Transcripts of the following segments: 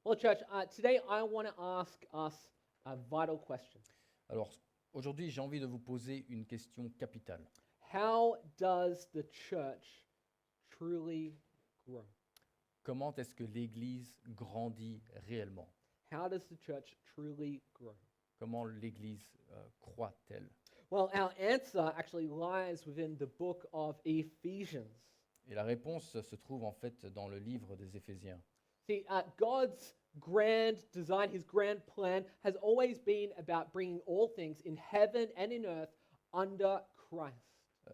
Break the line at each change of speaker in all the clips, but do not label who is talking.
Well, church, today I want to ask us a vital question.
Alors, aujourd'hui, j'ai envie de vous poser une question capitale.
How does the church truly grow?
Comment est-ce que l'Église grandit réellement?
How does the church truly grow?
Comment l'Église croît-elle?
Well, our answer actually lies within the book of Ephesians.
Et la réponse se trouve en fait dans le livre des Éphésiens.
See, God's grand design, his grand plan, has always been about bringing all things in heaven and in earth under Christ.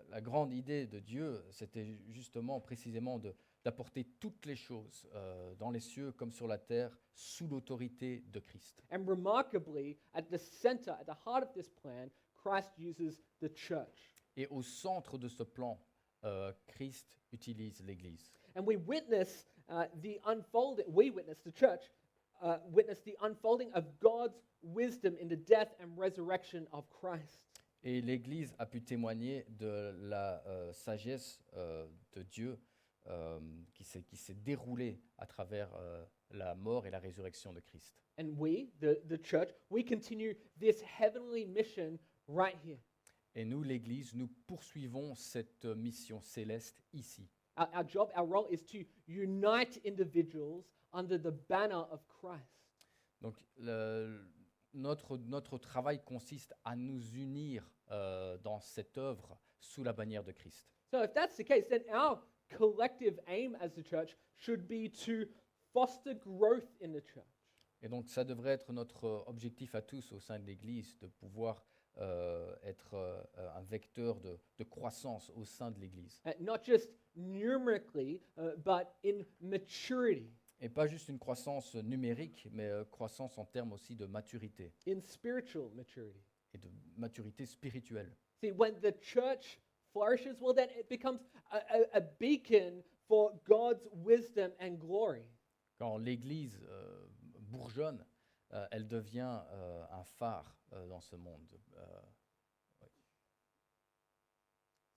La grande idée de Dieu, c'était justement précisément d'apporter toutes les choses dans les cieux comme sur la terre sous l'autorité de Christ.
And remarkably, at the center, at the heart of this plan, Christ uses the church.
Et au centre de ce plan, Christ utilise l'Église.
And we witness the church, witness the unfolding of God's wisdom in the death and resurrection of Christ.
Et l'Église a pu témoigner de la sagesse de Dieu qui s'est déroulée à travers la mort et la résurrection de Christ.
And we, the church, we continue this heavenly mission right here.
Et nous, l'Église, nous poursuivons cette mission céleste ici.
Our job, our role is to unite individuals under the banner of Christ.
Donc, notre travail consiste à nous unir dans cette œuvre sous la bannière de Christ.
So if that's the case, then our collective aim as the church should be to foster growth in the church.
Et donc, ça devrait être notre objectif à tous au sein de l'Église, de pouvoir être un vecteur de croissance au sein de l'Église.
Not just numerically, but in maturity,
Et pas juste une croissance numérique, mais croissance en termes aussi de maturité,
in spiritual maturity.
et de maturité spirituelle.
See, when the church flourishes, well, then it becomes a beacon for God's wisdom and glory.
Quand l'Église bourgeonne, elle devient un phare dans ce monde.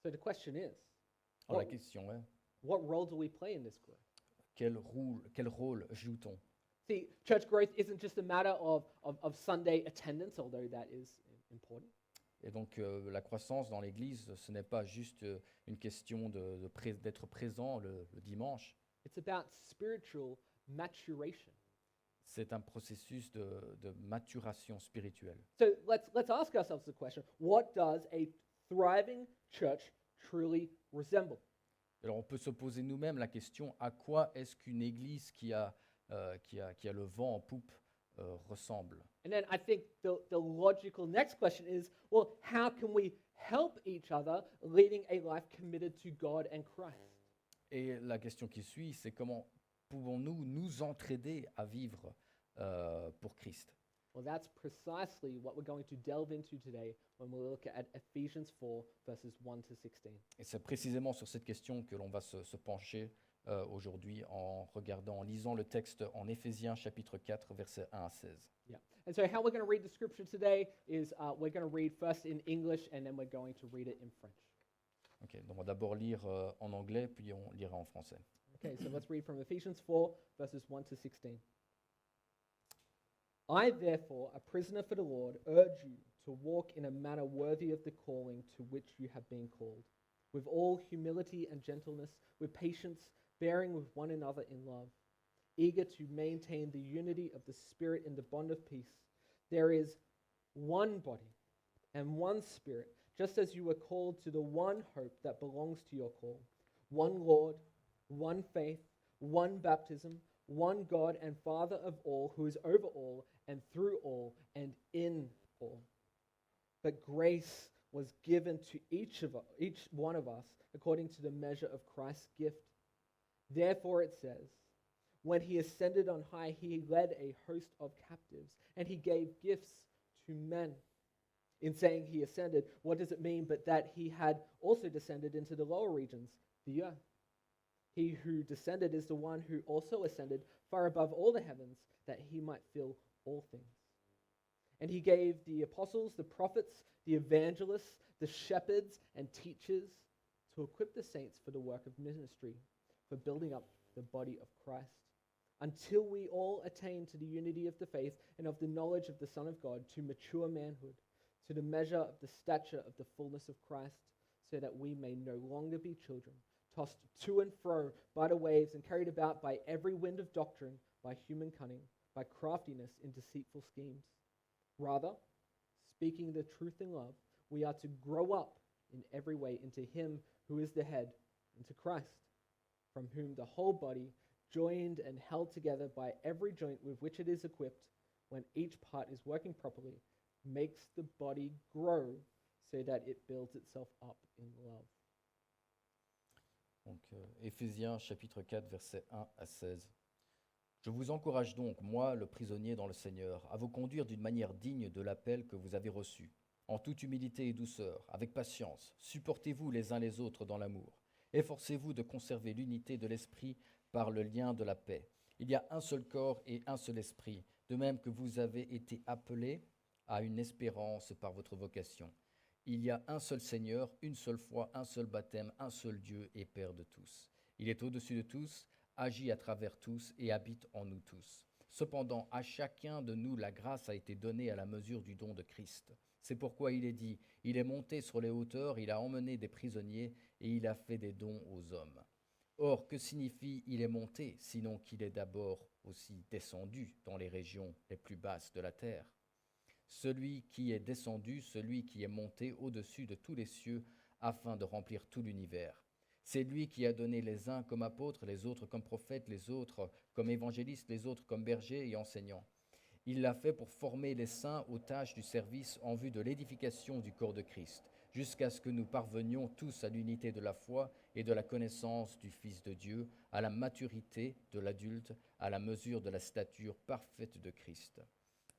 So the question is,
Alors la question est,
what role do we play in this growth?
quel rôle joue-t-on?
See, church growth isn't just a matter of Sunday attendance, although that is important.
Et donc la croissance dans l'Église, ce n'est pas juste une question d'être présent le dimanche,
It's about spiritual maturation.
c'est un processus de maturation spirituelle.
So let's ask ourselves the question, what does a thriving church truly resemble?
Alors on peut se poser nous-mêmes la question, à quoi est-ce qu'une Église qui a le vent en poupe ressemble?
And then I think the logical next question is, well, how can we help each other leading a life committed to God and Christ?
Et la question qui suit, c'est comment pouvons-nous nous entraider à vivre pour Christ?
Well, that's precisely what we're going to delve into today when we look at Ephesians 4, verses 1 to 16.
Et c'est précisément sur cette question que l'on va se pencher aujourd'hui en lisant le texte en Éphésiens chapitre 4, versets 1 à 16.
Yeah. And so how we're going to read the scripture today is we're going to read first in English and then we're going to read it in French.
Ok, donc on va d'abord lire en anglais, puis on lira en français.
Okay, so let's read from Ephesians 4, verses 1 to 16. I, therefore, a prisoner for the Lord, urge you to walk in a manner worthy of the calling to which you have been called, with all humility and gentleness, with patience, bearing with one another in love, eager to maintain the unity of the Spirit in the bond of peace. There is one body and one Spirit, just as you were called to the one hope that belongs to your call, one Lord, one faith, one baptism, one God and Father of all, who is over all and through all and in all. But grace was given to each one of us according to the measure of Christ's gift. Therefore it says, when he ascended on high, he led a host of captives, and he gave gifts to men. In saying he ascended, what does it mean but that he had also descended into the lower regions, the earth? He who descended is the one who also ascended far above all the heavens, that he might fill all things. And he gave the apostles, the prophets, the evangelists, the shepherds, and teachers to equip the saints for the work of ministry, for building up the body of Christ, until we all attain to the unity of the faith and of the knowledge of the Son of God, to mature manhood, to the measure of the stature of the fullness of Christ, so that we may no longer be children, tossed to and fro by the waves and carried about by every wind of doctrine, by human cunning, by craftiness in deceitful schemes. Rather, speaking the truth in love, we are to grow up in every way into him who is the head, into Christ, from whom the whole body, joined and held together by every joint with which it is equipped, when each part is working properly, makes the body grow so that it builds itself up in love.
Donc, Éphésiens chapitre 4, versets 1 à 16. Je vous encourage donc, moi, le prisonnier dans le Seigneur, à vous conduire d'une manière digne de l'appel que vous avez reçu, en toute humilité et douceur, avec patience. Supportez-vous les uns les autres dans l'amour. Efforcez-vous de conserver l'unité de l'esprit par le lien de la paix. Il y a un seul corps et un seul esprit, de même que vous avez été appelés à une espérance par votre vocation. Il y a un seul Seigneur, une seule foi, un seul baptême, un seul Dieu et Père de tous. Il est au-dessus de tous, agit à travers tous et habite en nous tous. Cependant, à chacun de nous, la grâce a été donnée à la mesure du don de Christ. C'est pourquoi il est dit, il est monté sur les hauteurs, il a emmené des prisonniers et il a fait des dons aux hommes. Or, que signifie il est monté, sinon qu'il est d'abord aussi descendu dans les régions les plus basses de la terre? Celui qui est descendu, celui qui est monté au-dessus de tous les cieux, afin de remplir tout l'univers. C'est lui qui a donné les uns comme apôtres, les autres comme prophètes, les autres comme évangélistes, les autres comme bergers et enseignants. Il l'a fait pour former les saints aux tâches du service en vue de l'édification du corps de Christ, jusqu'à ce que nous parvenions tous à l'unité de la foi et de la connaissance du Fils de Dieu, à la maturité de l'adulte, à la mesure de la stature parfaite de Christ.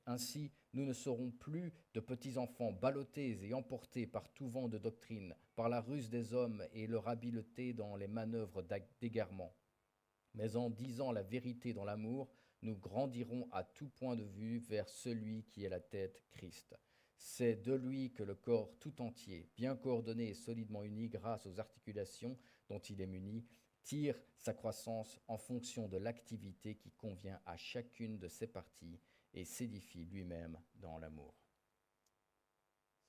Ainsi, nous ne serons plus de petits enfants ballottés et emportés par tout vent de doctrine, par la ruse des hommes et leur habileté dans les manœuvres d'égarement. Mais en disant la vérité dans l'amour, nous grandirons à tout point de vue vers celui qui est la tête, Christ. C'est de lui que le corps tout entier, bien coordonné et solidement uni grâce aux articulations dont il est muni, tire sa croissance en fonction de l'activité qui convient à chacune de ses parties et s'édifie lui-même dans l'amour.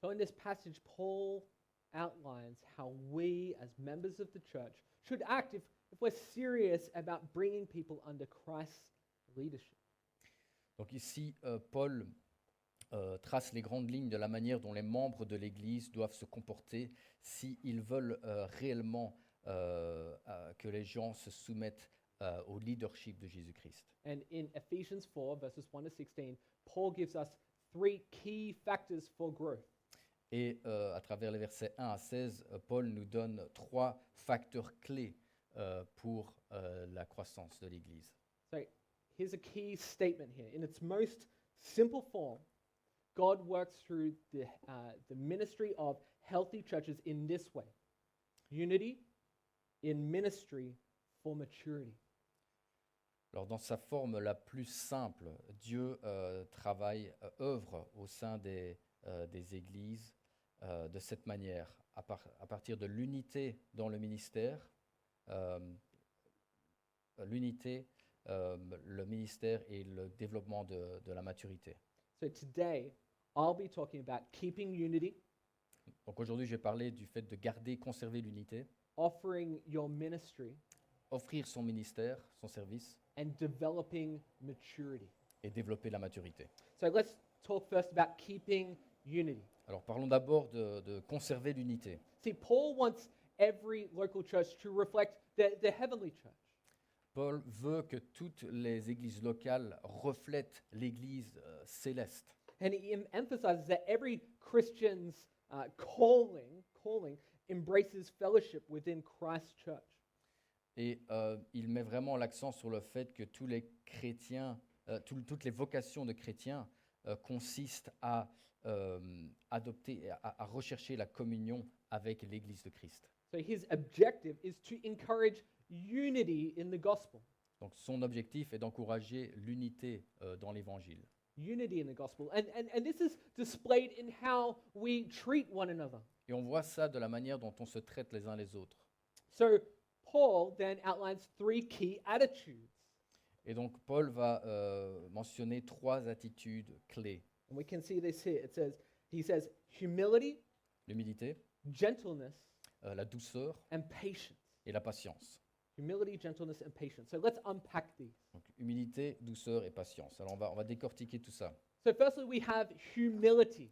So in this passage, Paul outlines how we, as members of the church, should act if we're serious about bringing people under Christ's leadership.
Donc ici, Paul trace les grandes lignes de la manière dont les membres de l'Église doivent se comporter s'ils veulent réellement que les gens se soumettent au leadership de Jésus-Christ.
And in Ephesians 4, verses 1 to 16, Paul gives us 3 key factors for growth.
Et à travers les versets 1 à 16, Paul nous donne 3 facteurs clés pour la croissance de l'Église.
So here's a key statement here. In its most simple form, God works through the ministry of healthy churches in this way. Unity in ministry for maturity.
Alors dans sa forme la plus simple, Dieu œuvre au sein des églises de cette manière, à partir de l'unité dans le ministère, le ministère et le développement de la maturité.
So today, I'll be talking about keeping unity,
Donc aujourd'hui, je vais parler du fait de conserver l'unité,
offering your ministry,
offrir son ministère, son service,
and developing maturity.
et développer la maturité.
So let's talk first about keeping unity.
Alors parlons d'abord de conserver l'unité.
See, Paul wants every local church to reflect the heavenly church.
Paul veut que toutes les églises locales reflètent l'église céleste.
And he emphasizes that every Christian's calling embraces fellowship within Christ's church.
Et il met vraiment l'accent sur le fait que tous les chrétiens, toutes les vocations de chrétiens consistent à rechercher la communion avec l'Église de Christ.
So his objective is to encourage unity in the gospel.
Donc son objectif est d'encourager l'unité dans l'Évangile.
Unity in the gospel. And this is displayed in how we treat one another.
Et on voit ça de la manière dont on se traite les uns les autres.
So Paul then outlines 3 key attitudes.
Et donc Paul va mentionner 3 attitudes clés.
And we can see this here. He says humility,
L'humilité,
gentleness,
la douceur
and patience.
et la patience.
Humility, gentleness, and patience. So let's unpack these.
Donc humilité, douceur et patience. Alors on va décortiquer tout ça.
So firstly, we have humility.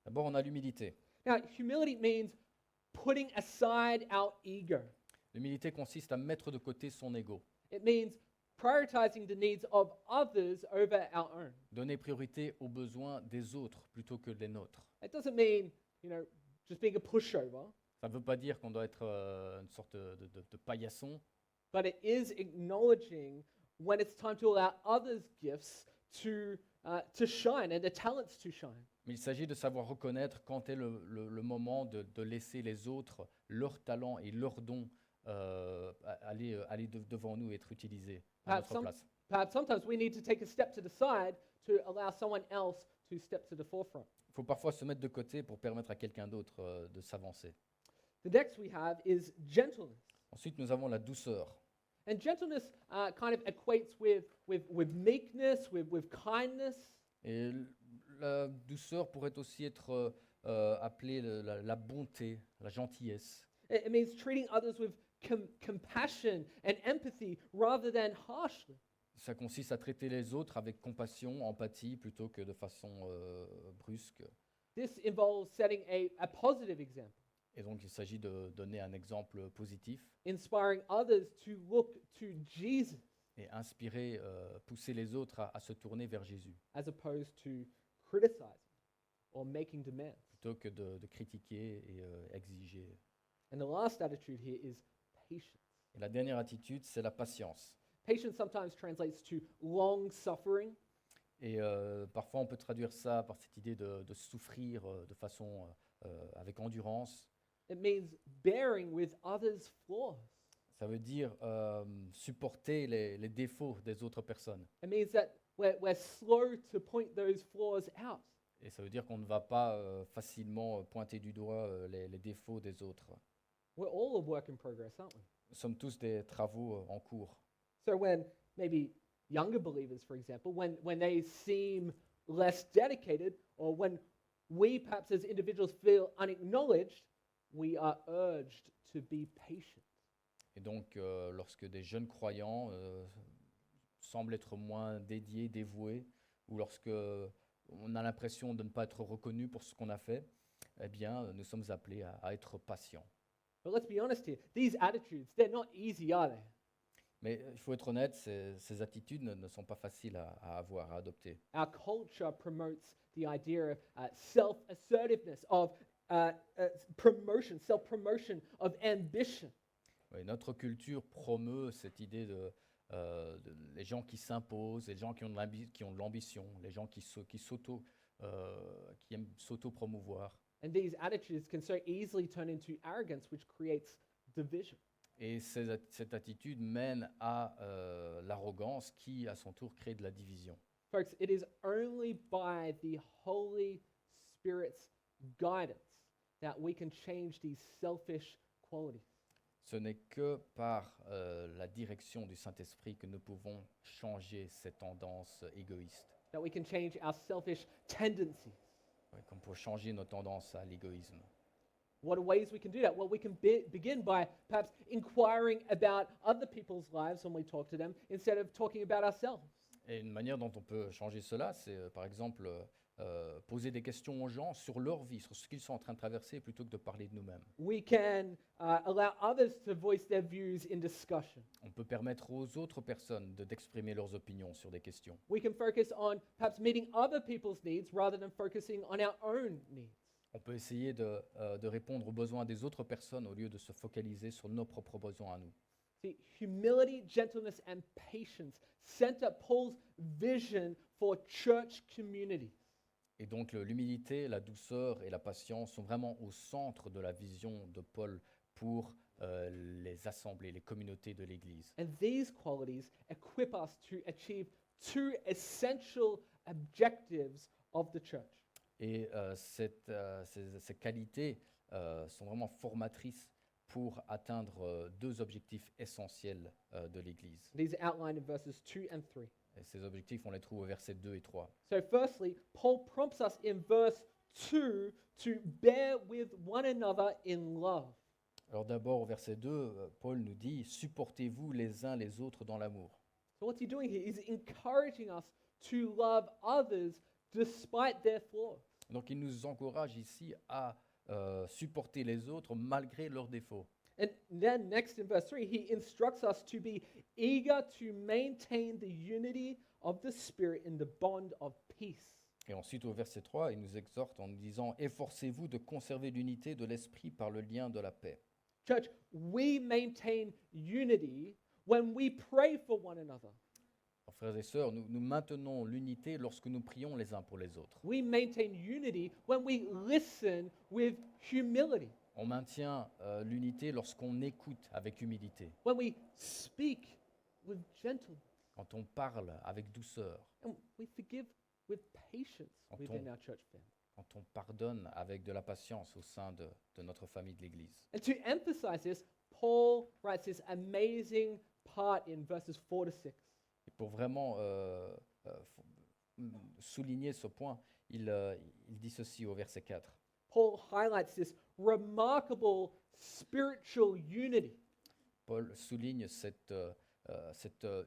D'abord, on a l'humilité.
Now, humility means putting aside our ego.
L'humilité consiste à mettre de côté son ego,
It means prioritizing the needs of others over our own.
donner priorité aux besoins des autres plutôt que des nôtres.
It doesn't mean, just being a pushover,
Ça ne veut pas dire qu'on doit être une sorte de paillasson,
but it is acknowledging when it's time to allow others' gifts to shine and their talents to shine.
mais il s'agit de savoir reconnaître quand est le moment de laisser les autres, leurs talents et leurs dons aller devant nous et être utilisés à
Perhaps,
notre place.
perhaps sometimes we need to take a step to the side to allow someone else to step to the forefront.
Il faut parfois se mettre de côté pour permettre à quelqu'un d'autre de s'avancer.
The next we have is gentleness.
Ensuite, nous avons la douceur.
And gentleness kind of equates with meekness, with kindness.
Et la douceur pourrait aussi être appelée la bonté, la gentillesse.
It means treating others with compassion and empathy rather than harshly.
Ça consiste à traiter les autres avec compassion, empathie, plutôt que de façon brusque.
This involves setting a positive example,
Et donc, il s'agit de donner un exemple positif
inspiring others to look to Jesus
et inspirer, pousser les autres à se tourner vers Jésus,
as opposed to criticizing or making demands.
plutôt que de critiquer et exiger.
And the last attitude here is patience.
Et la dernière attitude, c'est la patience.
Patience sometimes translates to long suffering.
Et parfois, on peut traduire ça par cette idée de souffrir de façon avec endurance.
It means bearing with others' flaws.
Ça veut dire supporter les défauts des autres personnes.
It means that we're slow to point those flaws out.
Et ça veut dire qu'on ne va pas facilement pointer du doigt les défauts des autres.
We're all a work in progress, aren't we?
Nous sommes tous des travaux en cours.
So when maybe younger believers, for example, when they seem less dedicated, or when we perhaps as individuals feel unacknowledged, we are urged to be patient.
Et donc, lorsque des jeunes croyants semblent être moins dédiés, dévoués, ou lorsque on a l'impression de ne pas être reconnu pour ce qu'on a fait, eh bien, nous sommes appelés à être patients.
But let's be honest here, these attitudes, they're not easy, are they?
Mais il faut être honnête, ces attitudes ne sont pas faciles à avoir, à adopter.
Our culture promotes the idea of self-assertiveness, of promotion, self-promotion, of ambition.
Oui, notre culture promeut cette idée de les gens qui s'imposent, les gens qui ont de l'ambition, les gens qui aiment s'auto-promouvoir.
And these attitudes can so easily turn into arrogance, which creates division.
Et cette attitude mène à l'arrogance qui, à son tour, crée de la division.
Folks, it is only by the Holy Spirit's guidance that we can change these selfish qualities.
Ce n'est que par la direction du Saint-Esprit que nous pouvons changer ces tendances égoïstes.
That we can change our selfish tendencies.
Ouais, qu'on peut changer nos tendances à l'égoïsme.
What are ways we can do that? Well, we can begin by perhaps inquiring about other people's lives when we talk to them instead of talking about ourselves.
Et une manière dont on peut changer cela, c'est par exemple poser des questions aux gens sur leur vie, sur ce qu'ils sont en train de traverser, plutôt que de parler de nous-mêmes.
We can allow others to voice their views in discussion.
On peut permettre aux autres personnes d'exprimer leurs opinions sur des questions.
We can focus on perhaps meeting other people's needs rather than focusing on our own needs.
On peut essayer de répondre aux besoins des autres personnes au lieu de se focaliser sur nos propres besoins à nous.
See, humility, gentleness, and patience center Paul's vision for church communities.
Et donc l'humilité, la douceur et la patience sont vraiment au centre de la vision de Paul pour les assemblées, les communautés de l'Église.
And these qualities equip us to achieve two essential objectives of the church.
Et ces qualités sont vraiment formatrices pour atteindre deux objectifs essentiels de l'Église.
These are outlined in verses 2 and 3.
Et ces objectifs, on les trouve au verset 2 et 3.
So, firstly, Paul prompts us in verse 2 to bear with one another in love.
Alors d'abord, au verset 2, Paul nous dit « Supportez-vous les uns les autres dans l'amour ».
So, what's he doing here? He's encouraging us to love others despite their flaws.
Donc il nous encourage ici à supporter les autres malgré leurs défauts.
And then, next in verse 3, he instructs us to be eager to maintain the unity of the Spirit in the bond of peace.
Et ensuite, au verset 3, il nous exhorte en nous disant « Efforcez-vous de conserver l'unité de l'esprit par le lien de la paix ».
Church, we maintain unity when we pray for one another.
Alors, frères et sœurs, nous maintenons l'unité lorsque nous prions les uns pour les autres.
We maintain unity when we listen with humility,
On maintient l'unité lorsqu'on écoute avec humilité,
when we speak with gentleness,
quand on parle avec douceur,
and we forgive with patience
Quand
within
on-
our church family.
quand on pardonne avec de la patience au sein de notre famille de l'Église.
And to emphasize this, Paul writes this amazing part in verses 4 to 6.
Et pour vraiment souligner ce point, il dit ceci au verset 4.
Paul highlights this remarkable spiritual unity,
Paul souligne cette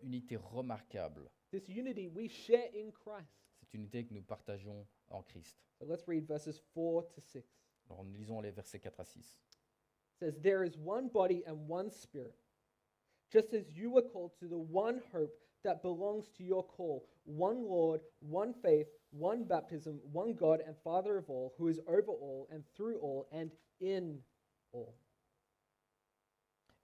unité remarquable,
this unity we share in Christ.
cette unité que nous partageons en Christ.
So let's read verses 4 to 6.
Alors, nous lisons les versets 4 à 6.
It says, "There is one body and one spirit, just as you were called to the one hope that belongs to your call, one Lord, one faith, one baptism, one God and Father of all, who is over all and through all and in all."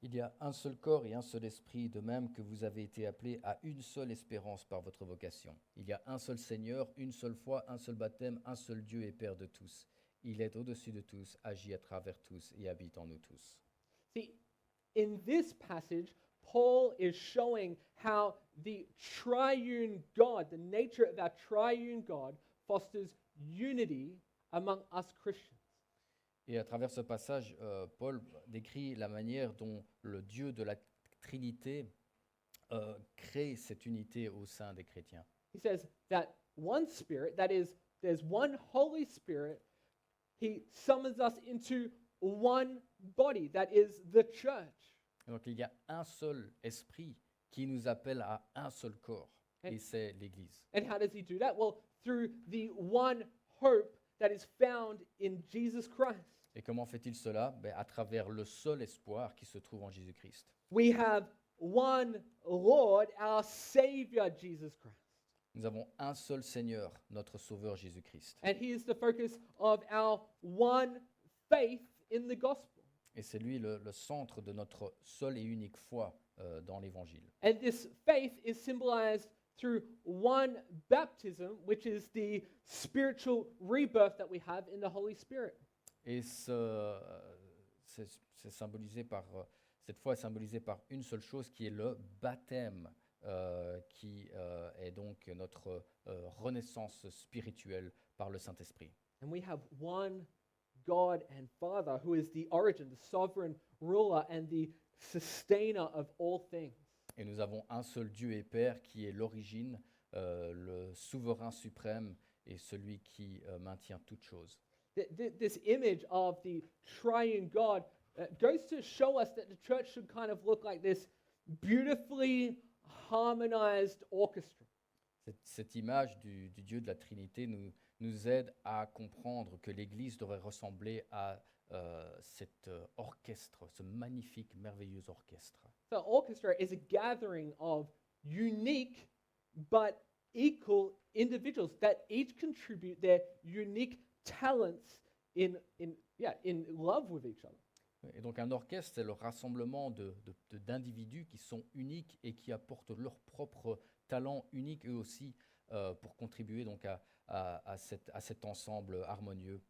Il y a un seul corps et un seul esprit, de même que vous avez été appelés à une seule espérance par votre vocation. Il y a un seul Seigneur, une seule foi, un seul baptême, un seul Dieu et Père de tous. Il est au-dessus de tous, agit à travers tous et habite en nous tous.
See, in this passage, Paul is showing how the triune God, the nature of our triune God, fosters unity among us Christians.
Et à travers ce passage, Paul décrit la manière dont le Dieu de la Trinité crée cette unité au sein des chrétiens.
He says that one spirit, that is, there's one Holy Spirit, he summons us into one body, that is the church.
Et donc il y a un seul esprit qui nous appelle à un seul corps, et c'est l'Église.
And how does he do that? Well, through the one hope that is found in Jesus Christ.
Et comment fait-il cela? À travers le seul espoir qui se trouve en Jésus-Christ.
We have one Lord, our Savior, Jesus Christ.
Nous avons un seul Seigneur, notre Sauveur Jésus-Christ.
And he is the focus of our one faith in the gospel.
Et c'est lui le centre de notre seule et unique foi dans l'Évangile.
And this faith is symbolized through one baptism, which is the spiritual rebirth that we have in the Holy Spirit.
Et c'est symbolisé par, cette foi est symbolisée par une seule chose qui est le baptême, qui est donc notre renaissance spirituelle par le Saint-Esprit.
And we have one God and Father who is the origin, the sovereign ruler, and the sustainer of all things.
Et nous avons un seul Dieu et Père qui est l'origine, le souverain suprême et celui qui maintient toutes choses.
This image of the triune God goes to show us that the church should kind of look like this beautifully harmonized orchestra.
Cette image du Dieu de la Trinité nous aide à comprendre que l'Église devrait ressembler à cet orchestre, ce magnifique, merveilleux orchestre.
So, orchestra is a gathering of unique but equal individuals that each contribute their unique talents in love with each other.
Et donc un orchestre, c'est le rassemblement d'individus qui sont uniques et qui apportent leur propre talent unique eux aussi pour contribuer donc à cet ensemble harmonieux.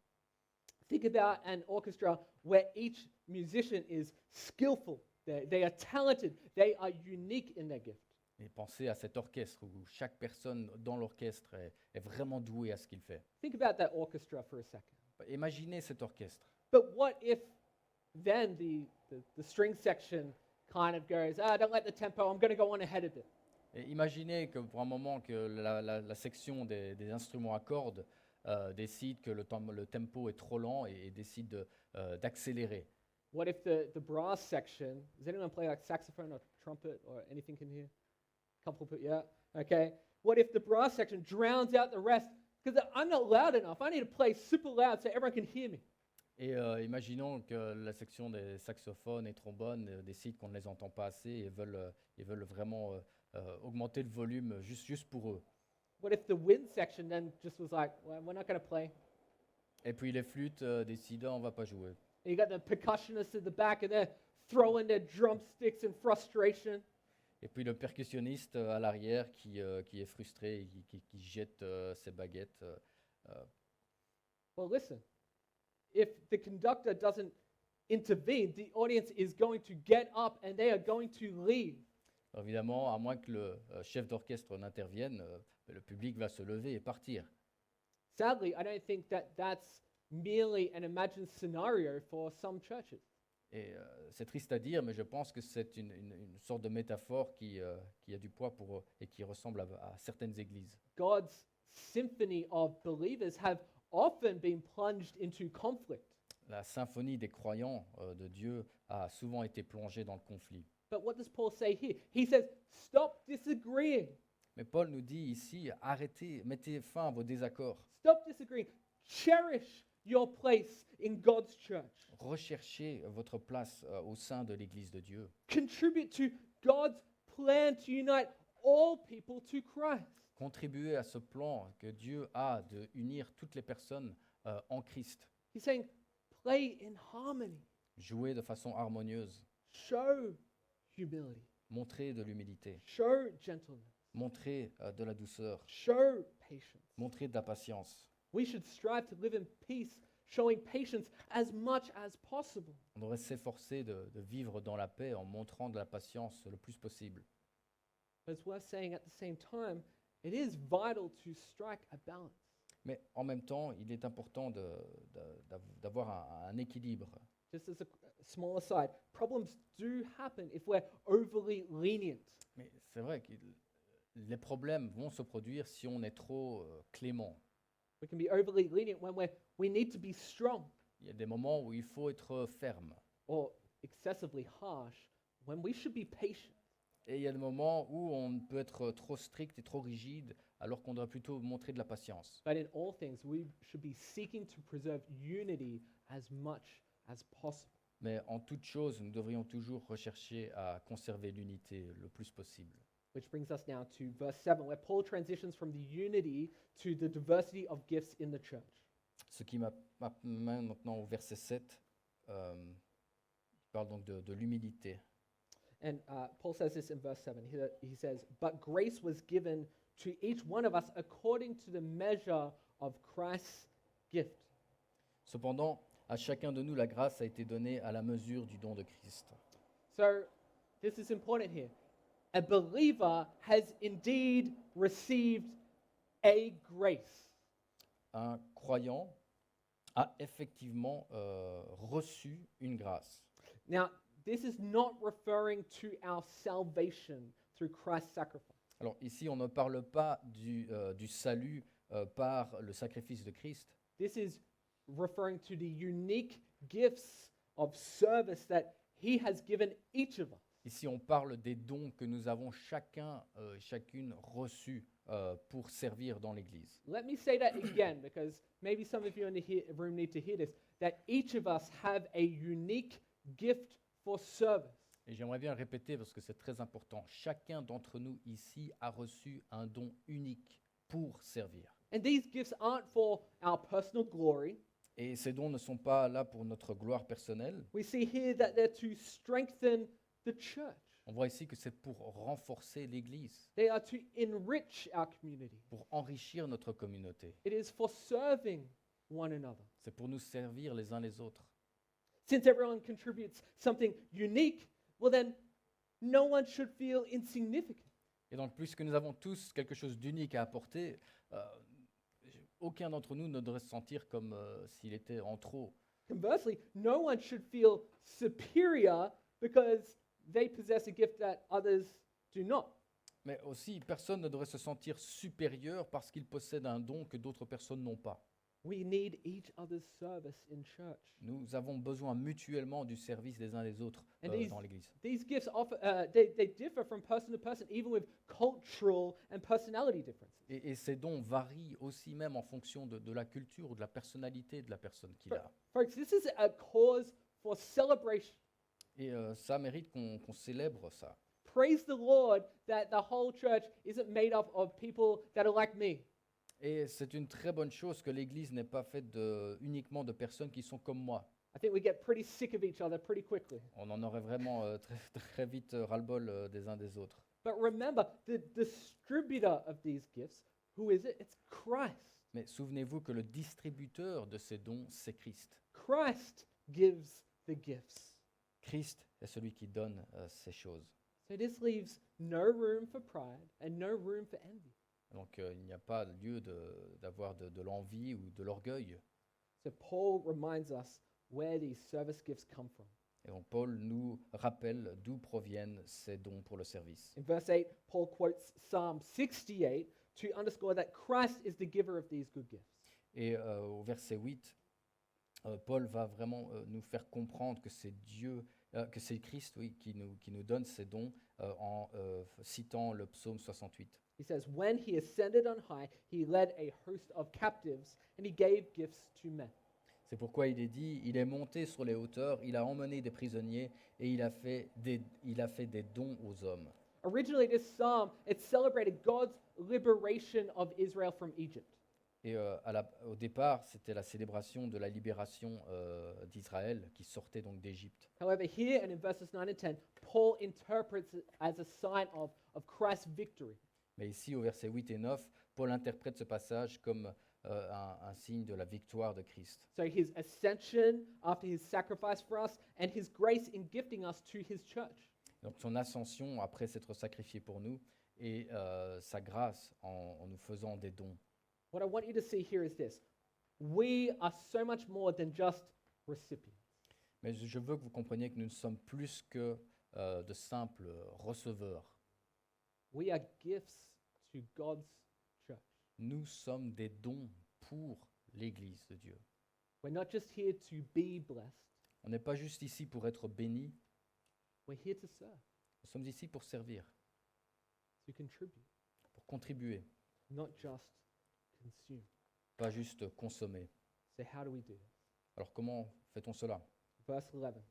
Think about an orchestra where each musician is skillful, they are talented, they are unique in their gift.
Et pensez à cet orchestre où chaque personne dans l'orchestre est vraiment douée à ce qu'il fait.
Think about that orchestra for a second.
Imaginez cet orchestre.
But what if then the string section kind of goes, don't let the tempo, I'm going to go on ahead of it.
Et imaginez que pour un moment que la section des instruments à cordes décide que le tempo est trop lent et décide d'accélérer.
What if the brass section, does anyone play like saxophone or trumpet or anything in here? Couple of, yeah, okay. What if the brass section drowns out the rest? Because I'm not loud enough. I need to play super loud so everyone can hear me.
Et imaginons que la section des saxophones et trombones décide qu'on ne les entend pas assez et veulent vraiment augmenter le volume juste pour eux.
What if the wind section then just was like, well, we're not going to play?
Et puis les flûtes décident, on ne va pas jouer.
And you got the percussionists at the back and they're throwing their drumsticks in frustration.
Et puis le percussionniste à l'arrière qui est frustré et qui jette ses baguettes.
Well, listen, if the conductor doesn't intervene, the audience is going to get up and they are going to leave.
Évidemment, à moins que le chef d'orchestre n'intervienne, le public va se lever et partir.
Sadly, I don't think that that's merely an imagined scenario for some churches.
Et c'est triste à dire, mais je pense que c'est une sorte de métaphore qui a du poids pour eux et qui ressemble à certaines églises.
God's symphony of believers have often been plunged into conflict.
La symphonie des croyants de Dieu a souvent été plongée dans le conflit.
But what does Paul say here? He says, stop disagreeing.
Mais Paul nous dit ici, arrêtez, mettez fin à vos désaccords.
Stop disagreeing. Cherish your place in God's church.
Recherchez votre place au sein de l'Église de Dieu.
Contribute to God's plan to unite all people to Christ.
Contribuez à ce plan que Dieu a de unir toutes les personnes en Christ.
He's saying, play in harmony.
Jouez de façon harmonieuse.
Show humility.
Montrez de l'humilité.
Show gentleness.
Montrez de la douceur.
Show patience.
Montrez de la patience.
We should strive to live in peace, showing patience as much as possible.
On devrait s'efforcer de vivre dans la paix en montrant de la patience le plus possible.
But it's worth saying at the same time, it is vital to strike a balance.
Mais en même temps, il est important d'avoir un équilibre.
Just as a small aside, problems do happen if we're overly lenient.
Mais c'est vrai que les problèmes vont se produire si on est trop clément.
We can be overly lenient when we need to be strong,
Il y a des moments où il faut être ferme.
or excessively harsh when we should be patient.
Et il y a des moments où on peut être trop strict et trop rigide, alors qu'on doit plutôt montrer de la patience.
But in all things, we should be seeking to preserve unity as much as possible.
Mais en toute chose, nous devrions toujours rechercher à conserver l'unité le plus possible.
Which brings us now to verse 7, where Paul transitions from the unity to the diversity of gifts in the church.
Ce qui m'amène maintenant au verset 7, il parle donc de l'humilité.
And Paul says this in verse 7. He says, "But grace was given to each one of us according to the measure of Christ's gift."
Cependant, à chacun de nous, la grâce a été donnée à la mesure du don de Christ.
So, this is important here. A believer has indeed received a grace.
Un croyant a effectivement reçu une grâce.
Now, this is not referring to our salvation through Christ's sacrifice.
Alors ici, on ne parle pas du salut par le sacrifice de Christ.
This is referring to the unique gifts of service that he has given each of us.
Ici, on parle des dons que nous avons chacun, chacune reçus pour servir dans l'Église.
Let me say that again, because maybe some of you in the room need to hear this, that each of us have a unique gift for service.
Et j'aimerais bien le répéter parce que c'est très important. Chacun d'entre nous ici a reçu un don unique pour servir.
And these gifts aren't for our personal glory.
Et ces dons ne sont pas là pour notre gloire personnelle.
We see here that they're to strengthen the church.
On voit ici que c'est pour renforcer l'Église,
They are to enrich our community.
pour enrichir notre communauté.
It is for serving one another.
C'est pour nous servir les uns les autres.
Since everyone contributes something unique, well then, no one should feel insignificant.
Et donc, puisque nous avons tous quelque chose d'unique à apporter, aucun d'entre nous ne devrait se sentir comme s'il était en trop.
Conversely, no one should feel superior because they possess a gift that others do not.
Mais aussi, personne ne devrait se sentir supérieur parce qu'il possède un don que d'autres personnes n'ont pas.
We need each other's service in church.
Nous avons besoin mutuellement du service des uns des autres
And
dans l'Église.
these gifts they differ from person to person, even with cultural and personality differences.
Et ces dons varient aussi même en fonction de la culture ou de la personnalité de la personne qu'il a.
Folks, this is a cause for celebration.
Et ça mérite qu'on célèbre ça.
Praise the Lord that the whole church isn't made up of people that are like me.
Et c'est une très bonne chose que l'Église n'est pas faite uniquement de personnes qui sont comme moi.
I think we get pretty sick of each other pretty quickly.
On en aurait vraiment très vite ras-le-bol des uns des autres.
But remember, the distributor of these gifts, who is it? It's Christ.
Mais souvenez-vous que le distributeur de ces dons, c'est Christ.
Christ gives the gifts.
Christ est celui qui donne ces choses.
So this leaves no room for pride and no room for envy.
Donc il n'y a pas lieu d'avoir de l'envie ou de l'orgueil.
So Paul reminds us where these service gifts come from.
Et donc Paul nous rappelle d'où proviennent ces dons pour le service.
In verse 8, Paul quotes Psalm 68 to underscore that Christ is the giver of these good gifts.
Et au verset 8, Paul va vraiment nous faire comprendre que c'est Dieu, que c'est Christ, oui, qui nous donne ces dons en citant le psaume 68.
He says, when he ascended on high, he led a host of captives and he gave gifts to men.
C'est pourquoi il est dit, il est monté sur les hauteurs, il a emmené des prisonniers et il a fait des dons aux hommes.
Originally, this psalm, it celebrated God's liberation of Israel from Egypt.
Et au départ, c'était la célébration de la libération d'Israël qui sortait donc d'Égypte.
However, here and in verses 9 and 10, Paul interprets it as a sign of Christ's victory.
Mais ici, au verset 8 et 9, Paul interprète ce passage comme un signe de la victoire de Christ.
So his ascension after his sacrifice for us and his grace in gifting us to his church.
Donc son ascension après s'être sacrifié pour nous et sa grâce en nous faisant des dons.
What I want you to see here is this. We are so much more than just recipients.
Mais je veux que vous compreniez que nous ne sommes plus que de simples receveurs.
We are gifts to God's church.
Nous sommes des dons pour l'Église de Dieu.
We're not just here to be blessed.
On n'est pas juste ici pour être bénis,
We're here to serve,
nous sommes ici pour servir,
to contribute,
pour contribuer,
not just consume.
pas juste consommer.
So how do we do this?
Alors comment fait-on cela?
Verse 11.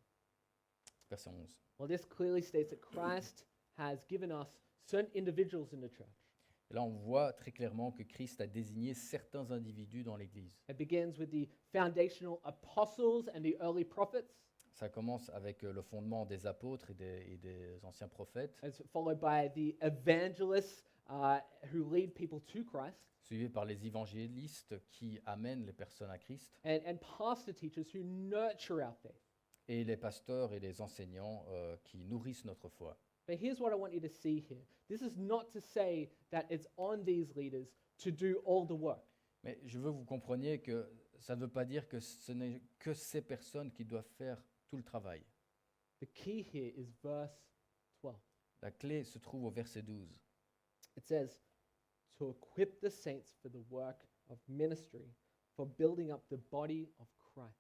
Verset 11.
Well, this clearly states that Christ has given us certain individuals in the church.
Et là, on voit très clairement que Christ a désigné certains individus dans l'Église.
It begins with the foundational apostles and the early prophets.
Ça commence avec le fondement des apôtres et des anciens prophètes,
It's followed by the evangelists who lead people to Christ,
suivi par les évangélistes qui amènent les personnes à Christ,
and pastor teachers who nurture our faith.
et les pasteurs et les enseignants qui nourrissent notre foi.
But here's what I want you to see here. This is not to say that it's on these leaders to do all the work.
Mais je veux que vous compreniez que ça ne veut pas dire que ce n'est que ces personnes qui doivent faire tout le travail.
The key here is verse 12.
La clé se trouve au verset 12.
It says, to equip the saints for the work of ministry, for building up the body of Christ.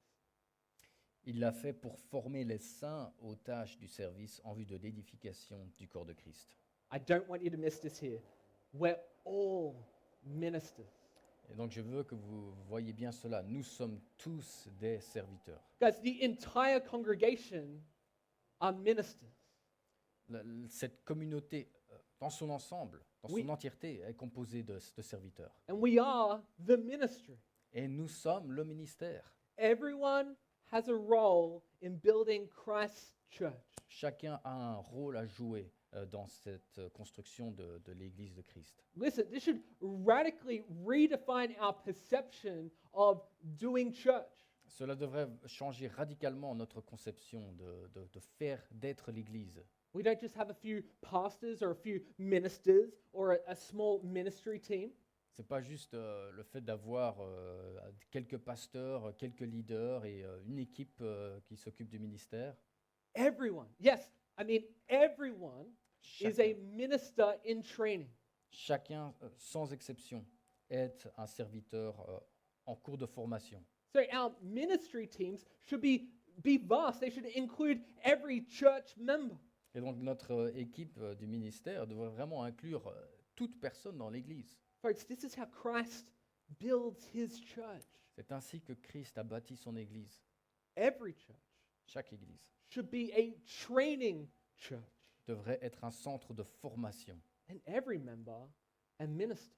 Il l'a fait pour former les saints aux tâches du service en vue de l'édification du corps de Christ.
I don't want you to miss this here. We're all ministers.
Et donc je veux que vous voyez bien cela. Nous sommes tous des serviteurs.
Guys, the entire congregation are ministers.
Cette communauté, dans son ensemble, dans
Oui.
son entièreté, est composée de serviteurs.
And we are the ministry.
Et nous sommes le ministère.
Everyone has a role in building Christ's church.
Chacun a un rôle à jouer dans cette construction de l'Église de Christ.
Listen, this should radically redefine our perception of doing church.
Cela devrait changer radicalement notre conception d'être l'Église.
We don't just have a few pastors or a few ministers or a small ministry team.
C'est pas juste le fait d'avoir quelques pasteurs, quelques leaders et une équipe qui s'occupe du ministère.
Everyone, yes, I mean everyone is a
Chacun,
minister in training.
chacun, sans exception, est un serviteur en cours de formation.
So our ministry teams should be vast. They should include every church member.
Et donc notre équipe du ministère devrait vraiment inclure toute personne dans l'Église.
Folks, this is how Christ builds his church.
C'est ainsi que Christ a bâti son Église.
Every church
Chaque Église
should be a training church,
devrait être un centre de formation
and every member a minister.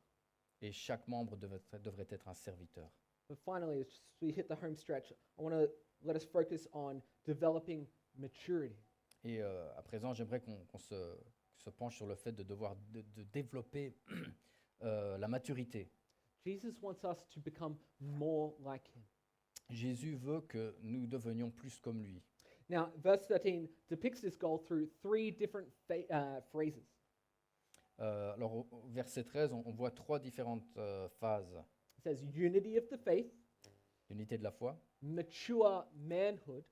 et chaque membre devrait être un serviteur.
But finally, as we hit the home stretch, I want to let us focus on developing maturity.
Et à présent, j'aimerais qu'on se penche sur le fait de devoir de développer la maturité.
Jesus wants us to become more like him.
Jésus veut que nous devenions plus comme lui.
Now, verse 13 depicts this goal through three different phrases.
Alors au verset 13, on voit trois différentes phases.
It says unity of the faith,
L'unité de la foi,
mature manhood,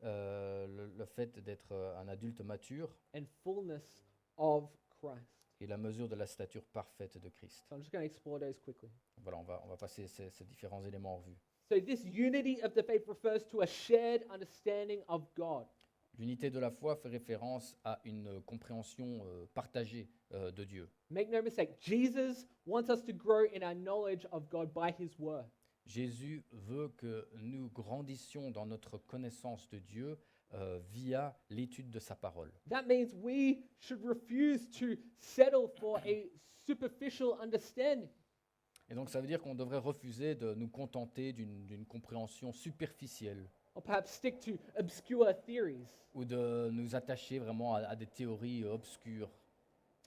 le fait d'être un adulte mature
and fullness of Christ.
et la mesure de la stature parfaite de Christ.
So I'm just going to explore those quickly.
Voilà, on va passer ces différents éléments en revue.
So this unity of the faith refers to a shared understanding of God.
L'unité de la foi fait référence à une compréhension partagée de Dieu.
Make no mistake, Jesus wants us to grow in our knowledge of God by his word.
Jésus veut que nous grandissions dans notre connaissance de Dieu via l'étude de sa parole.
That means we should refuse to settle for a superficial understanding.
Et donc ça veut dire qu'on devrait refuser de nous contenter d'une compréhension superficielle
Or perhaps stick to obscure theories.
ou de nous attacher vraiment à des théories obscures.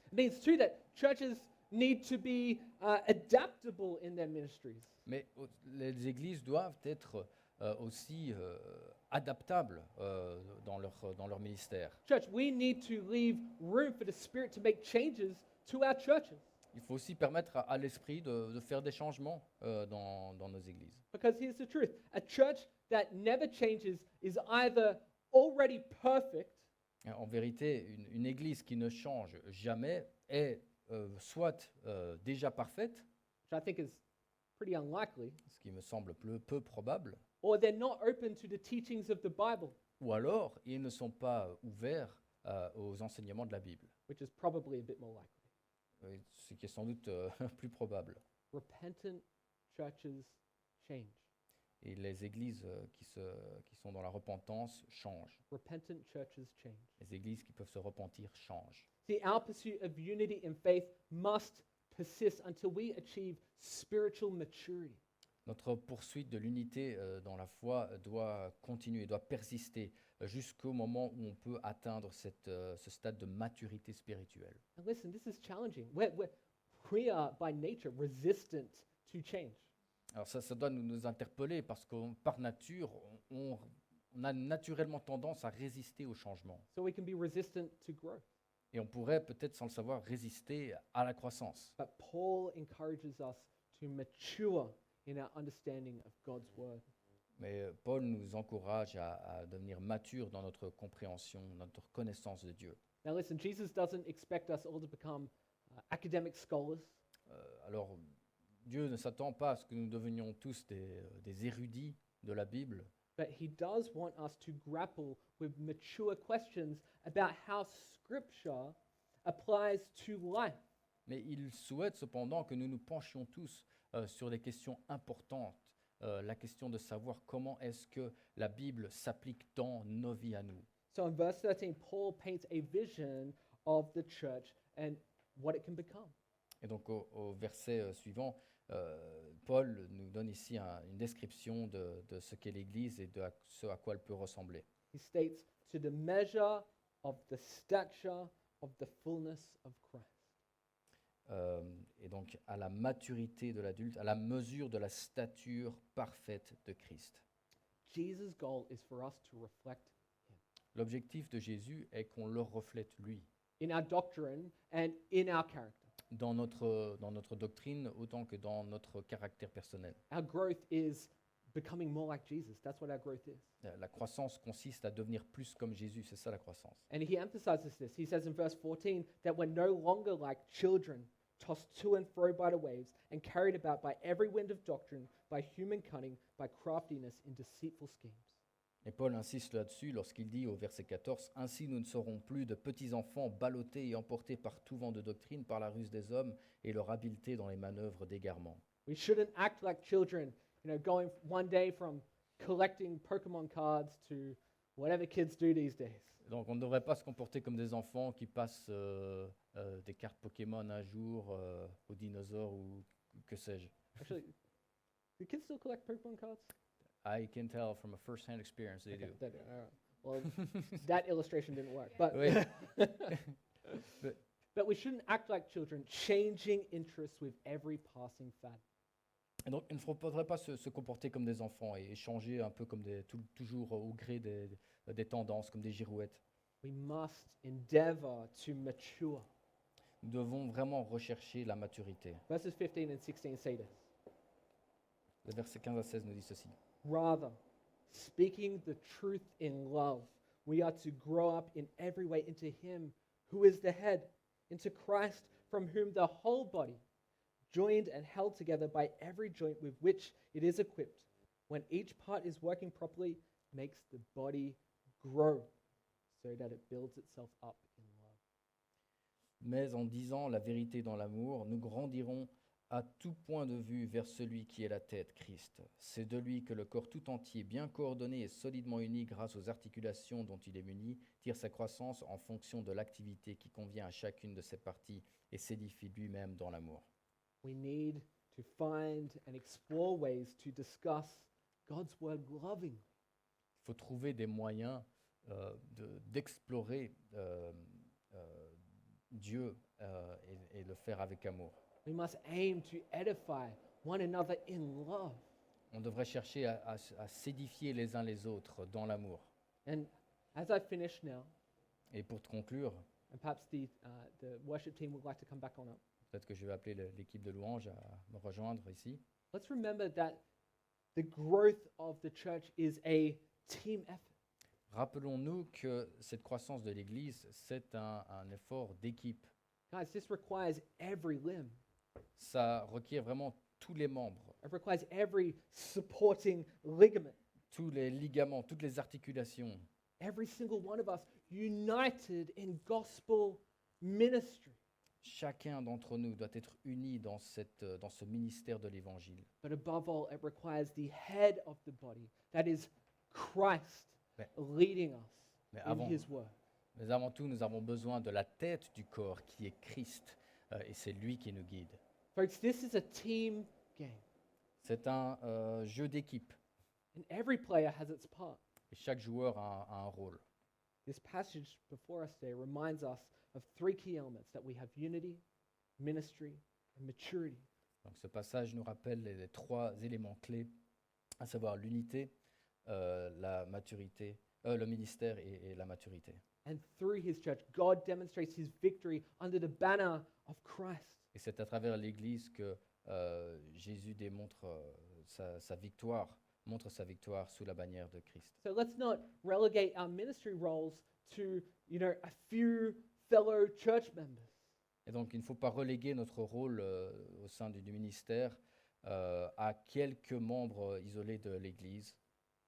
It means too that churches need to be adaptable in their ministries.
Mais les églises doivent être aussi adaptables dans leur ministère.
Church, we need to leave room for the Spirit to make changes to our churches.
Il faut aussi permettre à l'esprit de faire des changements dans nos églises.
Because here's the truth, a church that never changes is either already perfect
En vérité, une église qui ne change jamais est soit déjà parfaite,
which I think is pretty unlikely,
ce qui me semble peu probable,
or they're not open to the teachings of the Bible,
ou alors ils ne sont pas ouverts aux enseignements de la Bible,
which is probably a bit more likely.
Ce qui est sans doute plus probable.
Repentant churches change.
Et les églises qui sont dans la repentance changent.
Repentant churches change.
Les églises qui peuvent se repentir changent.
See, our pursuit of unity in faith must persist until we achieve spiritual maturity.
Notre poursuite de l'unité dans la foi doit continuer, doit persister jusqu'au moment où on peut atteindre ce stade de maturité spirituelle.
And listen, this is challenging. We are by nature resistant to change.
Alors ça doit nous interpeller parce que par nature, on a naturellement tendance à résister au changement.
So we can be resistant to growth.
Et on pourrait peut-être, sans le savoir, résister à la croissance.
But Paul encourages us to mature in our understanding of God's word.
Mais Paul nous encourage à devenir matures dans notre compréhension, notre connaissance de Dieu.
Now listen, Jesus doesn't expect us all to become academic scholars.
Alors, Dieu ne s'attend pas à ce que nous devenions tous des érudits de la Bible,
But he does want us to grapple with mature questions about how Scripture applies to life.
mais il souhaite cependant que nous nous penchions tous sur des questions importantes, la question de savoir comment est-ce que la Bible s'applique dans nos vies à nous.
So in verse 13, Paul paints a vision of the church and what it can become.
Et donc au verset suivant, Paul nous donne ici une description de ce qu'est l'Église et de ce à quoi elle peut ressembler.
He states, to the measure of the stature of the fullness of Christ.
Et donc à la maturité de l'adulte, à la mesure de la stature parfaite de Christ.
Jesus' goal is for us to reflect him
L'objectif de Jésus est qu'on le reflète lui,
in our doctrine and in our character.
dans notre doctrine autant que dans notre caractère personnel.
Our growth is becoming more like Jesus. That's what our growth is.
La croissance consiste à devenir plus comme Jésus, c'est ça la croissance.
And he emphasizes this. He says in verse 14 that we're no longer like children, tossed to and fro by the waves and carried about by every wind of doctrine, by human cunning, by craftiness in deceitful schemes.
Et Paul insiste là-dessus lorsqu'il dit au verset 14, « Ainsi nous ne serons plus de petits enfants ballottés et emportés par tout vent de doctrine, par la ruse des hommes et leur habileté dans les manœuvres d'égarement.
We shouldn't act like children, going one day from collecting Pokemon cards to whatever kids do these days. »
Donc on ne devrait pas se comporter comme des enfants qui passent des cartes Pokémon un jour aux dinosaures ou que sais-je.
Actually, do kids still collect Pokemon cards?
I can tell from a first-hand experience they
Okay,
do.
they do. All right. Well, that illustration didn't work. But,
Oui. But-
but we shouldn't act like children, changing interests with every passing fad.
Et donc, il ne faudrait pas se comporter comme des enfants et changer un peu comme toujours au gré des tendances, comme des girouettes.
We must endeavor to mature.
Nous devons vraiment rechercher la maturité.
Verses 15 and 16 say this.
Le verset 15 à 16 nous dit ceci.
Rather, speaking the truth in love, we are to grow up in every way into Him who is the head, into Christ, from whom the whole body, joined and held together by every joint with which it is equipped, when each part is working properly, makes the body grow so that it builds itself up in love.
Mais en disant la vérité dans l'amour, nous grandirons à tout point de vue vers celui qui est la tête, Christ. C'est de lui que le corps tout entier, bien coordonné et solidement uni grâce aux articulations dont il est muni, tire sa croissance en fonction de l'activité qui convient à chacune de ses parties et s'édifie lui-même dans l'amour.
We need to find and explore ways to discuss God's word lovingly.
Il faut trouver des moyens d'explorer Dieu et le faire avec amour.
We must aim to edify one another in love.
On devrait chercher à s'édifier les uns les autres dans l'amour.
And as I finish now,
Et pour te conclure,
and perhaps the worship team would like to come back on up,
peut-être que je vais appeler l'équipe de louange à me rejoindre ici.
let's remember that the growth of the church is a team effort.
Rappelons-nous que cette croissance de l'Église, c'est un effort d'équipe.
Guys, this requires every limb.
Ça requiert vraiment tous les membres,
It requires every supporting ligament,
tous les ligaments, toutes les articulations,
every single one of us united in gospel ministry.
Chacun d'entre nous doit être uni dans ce ministère de l'Évangile.
But above all, it requires the head of the body, that is Christ,
Mais-
leading us
Mais
in
avant,
His word.
mais avant tout, nous avons besoin de la tête du corps qui est Christ, et c'est lui qui nous guide.
Folks, this is a team game,
C'est un jeu d'équipe,
and every player has its part.
et chaque joueur a un rôle.
This passage before us today reminds us of three key elements: that we have unity, ministry, and maturity.
Donc ce passage nous rappelle les trois éléments clés, à savoir l'unité, la maturité, le ministère et la maturité.
And through His church, God demonstrates His victory under the banner of Christ.
Et c'est à travers l'Église que Jésus démontre sa victoire, montre sa victoire sous la bannière de Christ.
So let's not relegate our ministry roles to, a few fellow church members.
Et donc il ne faut pas reléguer notre rôle au sein du ministère à quelques membres isolés de l'Église.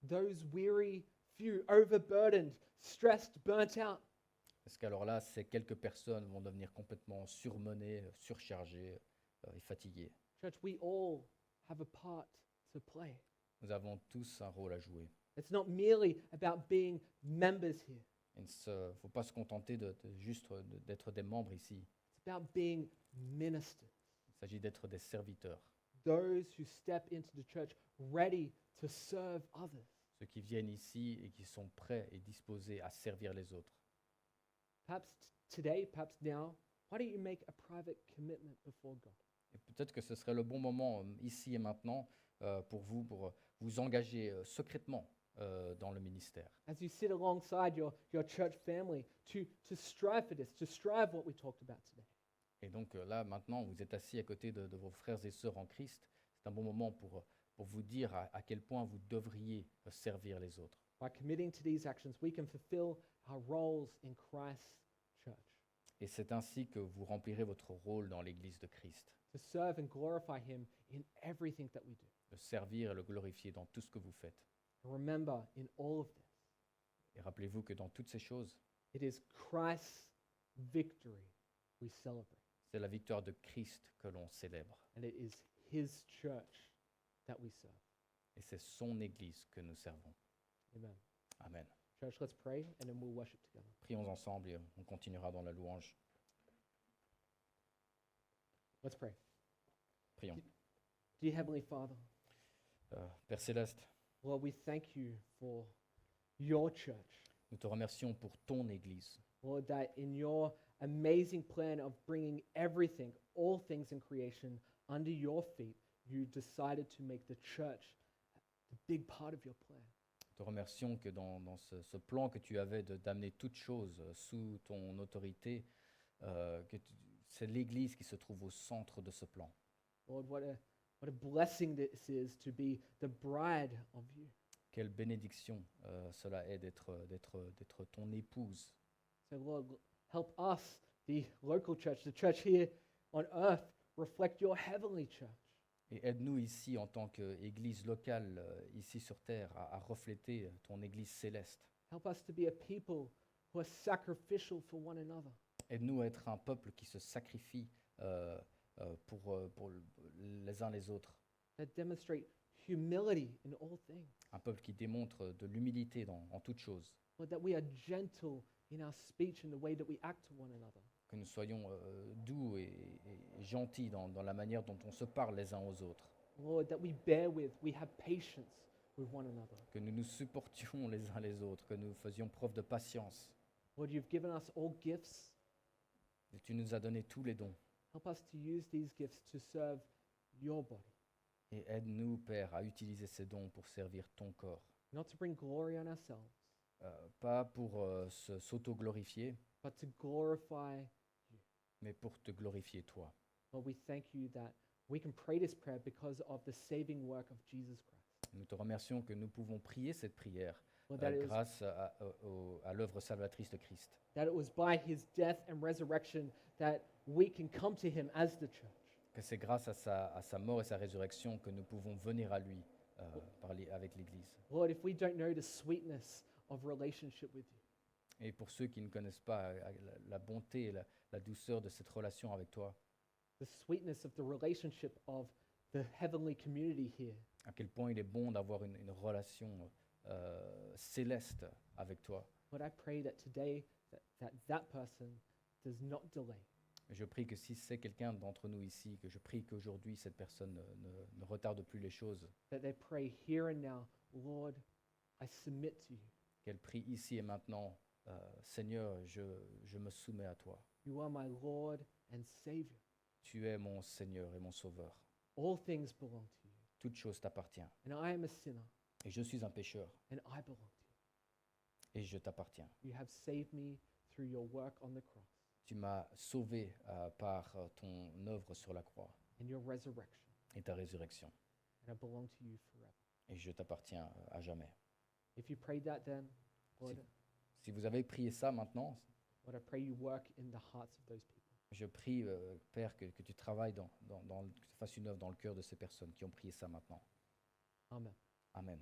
Those weary few, overburdened, stressed, burnt out.
Parce qu'alors là, ces quelques personnes vont devenir complètement surmenées, surchargées et fatiguées.
Church, we all have a part to play.
Nous avons tous un rôle à jouer.
It's not merely about being members here.
Il ne faut pas se contenter d'être des membres ici.
It's about being ministers.
Il s'agit d'être des serviteurs,
Those who step into the church ready to serve others.
ceux qui viennent ici et qui sont prêts et disposés à servir les autres.
Perhaps today, perhaps now, why don't you make a private commitment before God?
Et peut-être que ce serait le bon moment, ici et maintenant, pour vous engager secrètement dans le ministère.
As you sit alongside your church family to strive for this, to strive what we talked about today.
Et donc là, maintenant, vous êtes assis à côté de vos frères et sœurs en Christ. C'est un bon moment pour vous dire à quel point vous devriez servir les autres.
By committing to these actions, we can fulfill our roles in Christ's church,
Et c'est ainsi que vous remplirez votre rôle dans l'Église de Christ,
to serve and glorify Him in everything that we do.
de servir et le glorifier dans tout ce que vous faites.
And remember, in all of this,
Et rappelez-vous que dans toutes ces choses,
it is Christ's victory we celebrate,
c'est la victoire de Christ que l'on célèbre.
and it is His church that we serve.
Et c'est son Église que nous servons.
Amen.
Amen.
Church, let's pray, and then we'll worship together.
Prions ensemble et on continuera dans la louange.
Let's pray.
Prions.
Dear Heavenly Father,
Père Céleste,
Lord, we thank you for your church.
nous te remercions pour ton Église.
Lord, that in your amazing plan of bringing everything, all things in creation, under your feet, you decided to make the church the big part of your plan.
Nous te remercions que dans ce plan que tu avais d'amener toutes choses sous ton autorité, c'est l'Église qui se trouve au centre de ce plan.
Lord, what a blessing this is to be the bride of you.
Quelle bénédiction cela est d'être ton épouse.
So, Lord, help us, the local church, the church here on earth, reflect your heavenly church.
Et aide-nous ici en tant qu'Église locale, ici sur terre, à refléter ton Église céleste.
Help us to be a people who are sacrificial for one another.
Aide-nous à être un peuple qui se sacrifie pour les uns les autres.
That demonstrate humility in all things.
Un peuple qui démontre de l'humilité en toutes choses.
Lord, that we are gentle in our speech and the way that we act to one another.
Que nous soyons doux et gentils dans la manière dont on se parle les uns aux autres.
Lord, that we bear with, we have patience with one another.
Que nous nous supportions les uns les autres, que nous faisions preuve de patience.
Lord, you've given us all gifts.
Et tu nous as donné tous les dons.
Help us to use these gifts to serve your body,
Et aide-nous, Père, à utiliser ces dons pour servir ton corps.
not to bring glory on ourselves,
Pas pour s'auto-glorifier,
but to glorify.
mais pour te glorifier toi.
Lord, we thank you that we can pray this prayer because of the saving work of Jesus Christ.
Nous te remercions que nous pouvons prier cette prière
Lord, that
grâce à l'œuvre salvatrice de Christ.
it was by his death and resurrection that we can come to him as the church.
Que c'est grâce à sa mort et sa résurrection que nous pouvons venir à lui avec l'Église.
Lord, if we don't know the sweetness of relationship with you,
Et pour ceux qui ne connaissent pas la bonté et la douceur de cette relation avec toi,
the sweetness of the relationship of the heavenly community here,
à quel point il est bon d'avoir une relation céleste avec toi.
Lord, I pray that today that person does not delay,
Et je prie que si c'est quelqu'un d'entre nous ici, que je prie qu'aujourd'hui cette personne ne retarde plus les choses,
that they pray here and now, Lord, I submit to you.
qu'elle prie ici et maintenant, Seigneur, je me soumets à toi.
You are my Lord and Savior.
Tu es mon Seigneur et mon Sauveur.
All things belong to you.
Toute chose t'appartient.
And I am a sinner,
Et je suis un pécheur
and I belong to
et je t'appartiens.
you. You have saved me through your work on the cross
Tu m'as sauvé par ton œuvre sur la croix
and your resurrection,
et ta résurrection.
and I belong to you forever.
Et je t'appartiens à jamais.
If you prayed that then, Lord,
Si vous avez prié ça maintenant,
Lord, I pray you work in the hearts of those people.
je prie, Père, que tu travailles, que tu fasses une œuvre dans le cœur de ces personnes qui ont prié ça maintenant.
Amen.
Amen.